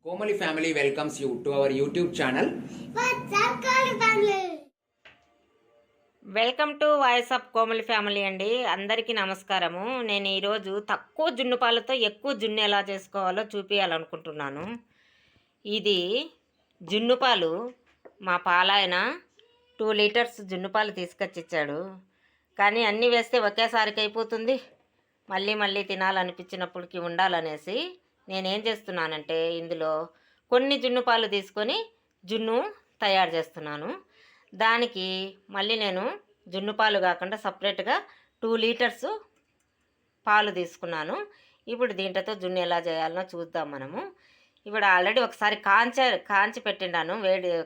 Komali family welcomes you to our YouTube channel. Welcome to voice of Komali family అండి. అందరికీ నమస్కారము. నేను ఈరోజు తక్కువ జున్ను పాలతో ఎక్కువ జున్ను ఎలా చేసుకోవాలో చూపించాలనుకుంటున్నాను. ఇది జున్ను పాలు మా పాలాయన 2 లీటర్స్ జున్ను పాలు తీసుకొచ్చి ఇచ్చాడు. కానీ అన్నీ వేస్తే ఒకేసారికి అయిపోతుంది. మళ్ళీ మళ్ళీ తినాలనిపించినప్పటికీ ఉండాలనేసి నేనేం చేస్తున్నానంటే ఇందులో కొన్ని జున్ను పాలు తీసుకొని జున్ను తయారు చేస్తున్నాను. దానికి మళ్ళీ నేను జున్ను పాలు కాకుండా సపరేట్గా 2 లీటర్స్ పాలు తీసుకున్నాను. ఇప్పుడు దీంట్లో జున్ను ఎలా చేయాలనో చూద్దాం మనము. ఇప్పుడు ఆల్రెడీ ఒకసారి కాంచి పెట్టిండాను,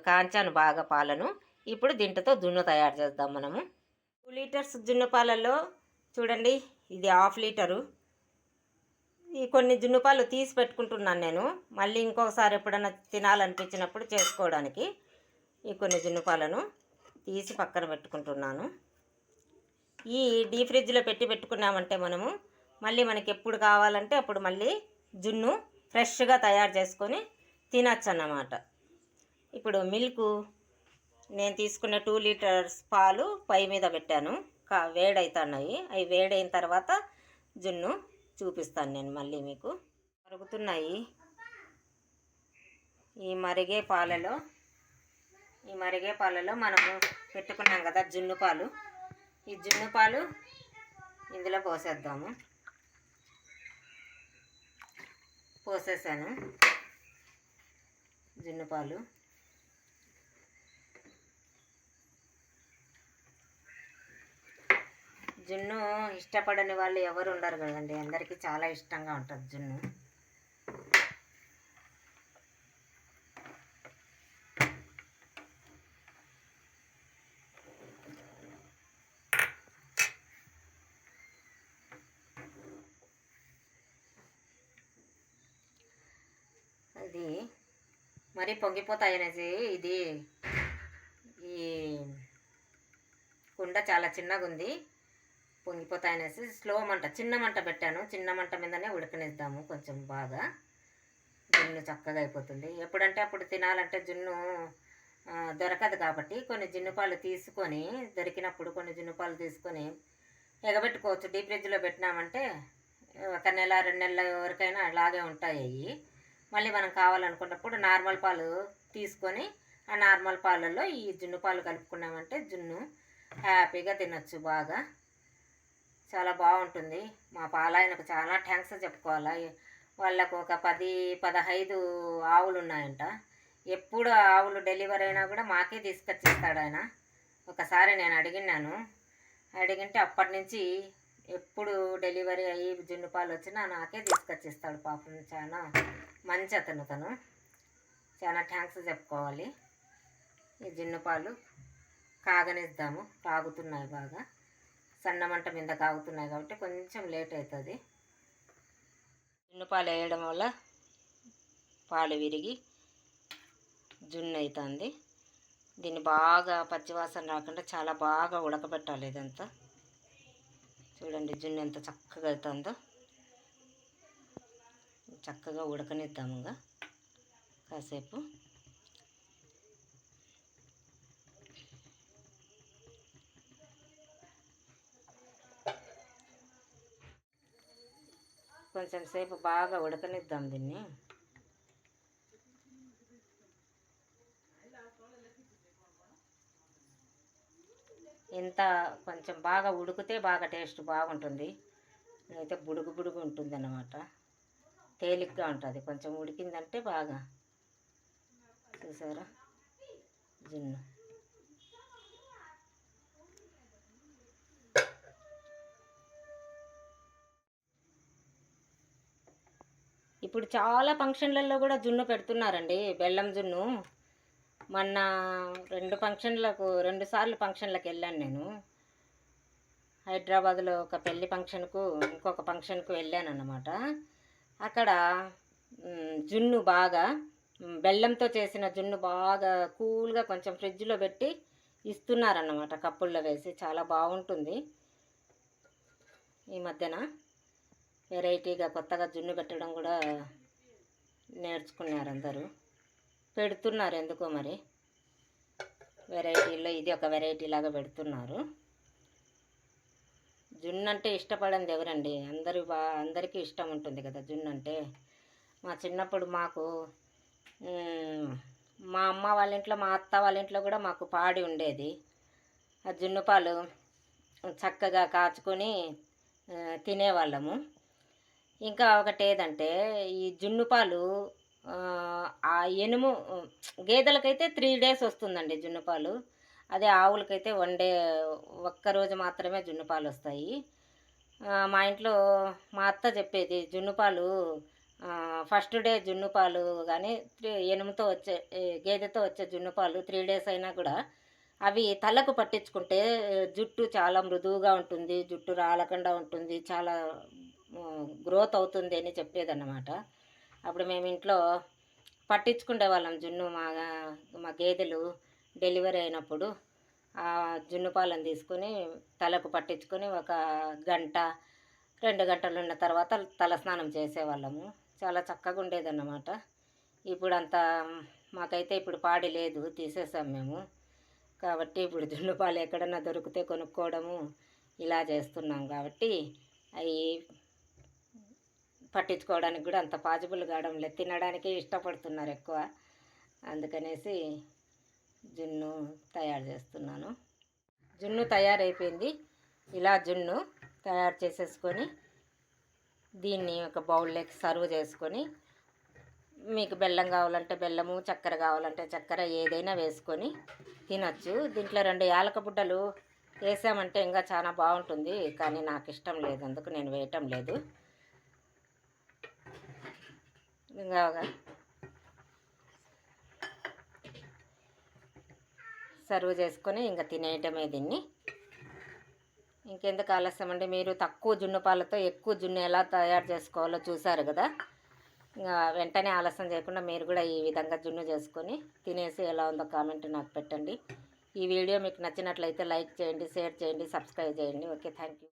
కాంచాను బాగా పాలను. ఇప్పుడు దీంట్లో జున్ను తయారు చేద్దాం మనము. 2 లీటర్స్ జున్ను పాలల్లో చూడండి, ఇది 1/2 లీటరు. ఈ కొన్ని జున్ను పాలు తీసి పెట్టుకుంటున్నాను నేను, మళ్ళీ ఇంకొకసారి ఎప్పుడైనా తినాలనిపించినప్పుడు చేసుకోవడానికి. ఈ కొన్ని జున్ను పాలను తీసి పక్కన పెట్టుకుంటున్నాను. ఈ డీప్ ఫ్రిడ్జ్లో పెట్టుకున్నామంటే మనము మళ్ళీ మనకి ఎప్పుడు కావాలంటే అప్పుడు మళ్ళీ జున్ను ఫ్రెష్గా తయారు చేసుకొని తినచ్చు అన్నమాట. ఇప్పుడు మిల్క్ నేను తీసుకున్న 2 లీటర్స్ పాలు పొయ్యి మీద పెట్టాను, వేడవుతున్నాయి. అవి వేడైన తర్వాత జున్ను చూపిస్తాను నేను మళ్ళీ మీకు. మరుగుతున్నాయి. ఈ మరిగే పాలలో మనము పెట్టుకున్నాం కదా జున్ను పాలు. ఈ జున్ను పాలు ఇందులో పోసేసాను జున్ను పాలు. జున్ను ఇష్టపడని వాళ్ళు ఎవరు ఉండరు కదండి, అందరికీ చాలా ఇష్టంగా ఉంటుంది జున్ను. ఇది మరీ పొంగిపోతాయి అనేసి ఈ కుండ చాలా చిన్నగా ఉంది, పొంగిపోతాయనేసి చిన్న మంట పెట్టాను. చిన్న మంట మీదనే ఉడకనిద్దాము కొంచెం బాగా. జున్ను చక్కగా అయిపోతుంది. ఎప్పుడంటే అప్పుడు తినాలంటే జున్ను దొరకదు కాబట్టి దొరికినప్పుడు కొన్ని జున్ను పాలు తీసుకొని ఎగబెట్టుకోవచ్చు. డీప్ ఫ్రిడ్జ్లో పెట్టినామంటే 1 నెల 2 నెలల వరకైనా అలాగే ఉంటాయి. మళ్ళీ మనం కావాలనుకున్నప్పుడు నార్మల్ పాలు తీసుకొని ఆ నార్మల్ పాలల్లో ఈ జున్ను పాలు కలుపుకున్నామంటే జున్ను హ్యాపీగా తినచ్చు. బాగా చాలా బాగుంటుంది. మా పాలాయనకు చాలా థ్యాంక్స్ చెప్పుకోవాలా. వాళ్ళకు ఒక 10-15 ఆవులు ఉన్నాయంట. ఎప్పుడు ఆవులు డెలివరీ అయినా కూడా మాకే తీసుకొచ్చిస్తాడు ఆయన. ఒకసారి నేను అడిగింటే అప్పటి నుంచి ఎప్పుడు డెలివరీ అయ్యి జున్ను పాలు వచ్చినా నాకే తీసుకొచ్చిస్తాడు. పాపం చాలా మంచి అతను. చాలా థ్యాంక్స్ చెప్పుకోవాలి. ఈ జున్ను పాలు కాగనిద్దాము. కాగుతున్నాయి, బాగా సన్నమంట మీద కాగుతున్నాయి కాబట్టి కొంచెం లేట్ అవుతుంది. జున్ను పాలు వేయడం వల్ల పాలు విరిగి జున్ను అవుతుంది. దీన్ని బాగా పచ్చివాసన రాకుండా చాలా బాగా ఉడకబెట్టాలి. ఇదంతా చూడండి జున్ను ఎంత చక్కగా అవుతుందో. చక్కగా ఉడకనిద్దాము కాసేపు. కొంచెం సేపు బాగా ఉడకనిద్దాం దీన్ని. కొంచెం బాగా ఉడికితే బాగా టేస్ట్ బాగుంటుంది. అయితే బుడుగు ఉంటుంది అన్నమాట, తేలిగ్గా ఉంటుంది. కొంచెం ఉడికిందంటే బాగా. చూసారా జున్ను ఇప్పుడు చాలా ఫంక్షన్లలో కూడా జున్ను పెడుతున్నారండి, బెల్లం జున్ను. మొన్న 2 సార్లు ఫంక్షన్లకు వెళ్ళాను నేను. హైదరాబాద్లో ఒక పెళ్లి ఫంక్షన్కు, ఇంకొక ఫంక్షన్కు వెళ్ళాను అన్నమాట. అక్కడ జున్ను బాగా బెల్లంతో చేసిన జున్ను బాగా కూల్గా కొంచెం ఫ్రిడ్జ్లో పెట్టి ఇస్తున్నారన్నమాట, కప్పుల్లో వేసి. చాలా బాగుంటుంది. ఈ మధ్యన వెరైటీగా కొత్తగా జున్ను పెట్టడం కూడా నేర్చుకున్నారు అందరూ, పెడుతున్నారు ఎందుకో మరి. వెరైటీల్లో ఇది ఒక వెరైటీ లాగా పెడుతున్నారు. జున్ను అంటే ఇష్టపడంది ఎవరండి? అందరికీ ఇష్టం ఉంటుంది కదా జున్ను అంటే. మా చిన్నప్పుడు మాకు మా అమ్మ వాళ్ళ ఇంట్లో, మా అత్త వాళ్ళ ఇంట్లో కూడా మాకు పాడి ఉండేది. ఆ జున్ను పాలు చక్కగా కాచుకొని తినేవాళ్ళము. ఇంకా ఒకటి ఏదంటే, ఈ జున్ను పాలు ఆ ఎనుము గేదెలకైతే 3 డేస్ వస్తుందండి జున్ను పాలు. అదే ఆవులకైతే ఒక్కరోజు మాత్రమే జున్ను పాలు వస్తాయి. మా ఇంట్లో మా అత్త చెప్పేది, జున్ను పాలు ఫస్ట్ డే జున్ను పాలు కానీ ఎనుముతో వచ్చే గేదెతో వచ్చే జున్ను పాలు 3 డేస్ అయినా కూడా అవి తలకు పట్టించుకుంటే జుట్టు చాలా మృదువుగా ఉంటుంది, జుట్టు రాలకుండా ఉంటుంది, చాలా గ్రోత్ అవుతుంది అని చెప్పేదన్నమాట. అప్పుడు మేము ఇంట్లో పట్టించుకునే వాళ్ళం జున్ను. మా గేదెలు డెలివరీ అయినప్పుడు ఆ జున్ను పాలను తీసుకొని తలకు పట్టించుకొని ఒక గంట 2 గంటలు ఉన్న తర్వాత తలస్నానం చేసేవాళ్ళము. చాలా చక్కగా ఉండేదన్నమాట. మాకైతే ఇప్పుడు పాడి లేదు, తీసేసాం మేము. కాబట్టి ఇప్పుడు జున్ను పాలు ఎక్కడన్నా దొరికితే కొనుక్కోవడము ఇలా చేస్తున్నాం. కాబట్టి అవి పట్టించుకోవడానికి కూడా అంత పాజిబుల్ కావడం లేదు, తినడానికి ఇష్టపడుతున్నారు ఎక్కువ. అందుకనేసి జున్ను తయారు చేస్తున్నాను. జున్ను తయారైపోయింది. ఇలా జున్ను తయారు చేసేసుకొని దీన్ని ఒక బౌల్లోకి సర్వ్ చేసుకొని, మీకు బెల్లం కావాలంటే బెల్లము, చక్కెర కావాలంటే చక్కెర, ఏదైనా వేసుకొని తినచ్చు. దీంట్లో 2 యాలక బుడ్డలు వేసామంటే ఇంకా చాలా బాగుంటుంది, కానీ నాకు ఇష్టం లేదు, అందుకు నేను వేయటం లేదు. ఇంకా సర్వ్ చేసుకొని ఇంకా తినేయటమే దీన్ని. ఇంకెందుకు ఆలస్యం అండి, మీరు తక్కువ జున్ను పాలతో ఎక్కువ జున్ను ఎలా తయారు చేసుకోవాలో చూసారు కదా. ఇంకా వెంటనే ఆలస్యం చేయకుండా మీరు కూడా ఈ విధంగా జున్ను చేసుకొని తినేసి ఎలా ఉందో కామెంట్ నాకు పెట్టండి. ఈ వీడియో మీకు నచ్చినట్లయితే లైక్ చేయండి, షేర్ చేయండి, సబ్స్క్రైబ్ చేయండి. Okay, thank you.